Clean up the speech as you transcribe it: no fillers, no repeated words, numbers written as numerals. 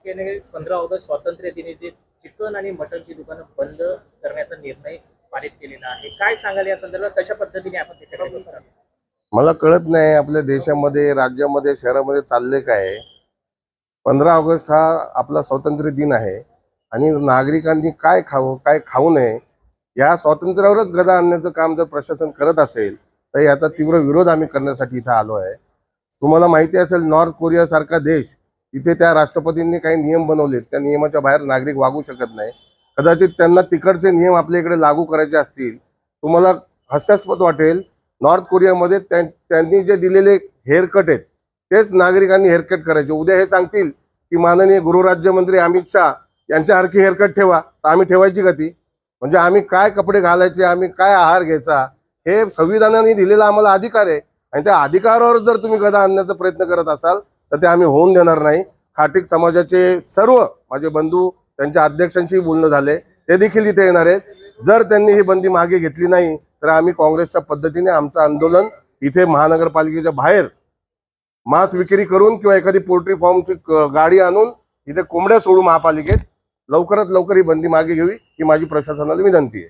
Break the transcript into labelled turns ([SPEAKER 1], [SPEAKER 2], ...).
[SPEAKER 1] महापालिकेने 15 ऑगस्ट स्वातंत्र्य दिनी जे चिकन आणि मटनची दुकानं बंद करण्याचा निर्णय पारित केलेला आहे. काय सांगाल या संदर्भात? कशा पद्धतीने आपण त्याच्याकडे बघता?
[SPEAKER 2] मला कळत नाही आपल्या देशामध्ये, राज्यामध्ये, शहरामध्ये चालले काय. 15 ऑगस्ट हा आपला स्वातंत्र्य दिन आहे आणि नागरिकांनी काय खावं काय खाऊ नये या स्वातंत्र्यावरच गदा आणण्याचं काम जर प्रशासन करत असेल तर याचा तीव्र विरोध आम्ही करण्यासाठी इथं आलो आहे. तुम्हाला माहिती असेल, नॉर्थ कोरिया सारखा देश, तिथे त्या राष्ट्रपतींनी काही नियम बनवलेत, त्या नियमाच्या बाहेर नागरिक वागू शकत नाही. कदाचित त्यांना तिकडचे नियम आपल्या इकडे लागू करायचे असतील. तुम्हाला हास्यास्पद वाटेल, नॉर्थ कोरियामध्ये त्यांनी जे दिलेले हेअरकट आहेत तेच नागरिकांनी हेअरकट करायचे. उद्या हे सांगतील की माननीय गृहराज्यमंत्री अमित शाह यांच्यासारखी हेअरकट ठेवा, तर आम्ही ठेवायची का ती? म्हणजे आम्ही काय कपडे घालायचे, आम्ही काय आहार घ्यायचा, हे संविधानाने दिलेला आम्हाला अधिकार आहे. आणि त्या अधिकारावर जर तुम्ही गदा आणण्याचा प्रयत्न करत असाल तर ते आम्ही होऊन देणार नाही. खाटीक समाजाचे सर्व माझे बंधू, त्यांच्या अध्यक्षांशी बोलणं झाले, ते देखील इथे येणार आहेत. जर त्यांनी ही बंदी मागे घेतली नाही तर आम्ही काँग्रेसच्या पद्धतीने आमचं आंदोलन इथे महानगरपालिकेच्या बाहेर मांस विक्री करून किंवा एखादी पोल्ट्री फार्मची गाडी आणून इथे कोंबड्या सोडू महापालिकेत. लवकरात लवकर ही बंदी मागे घ्यावी ही माझी प्रशासनाला विनंती आहे.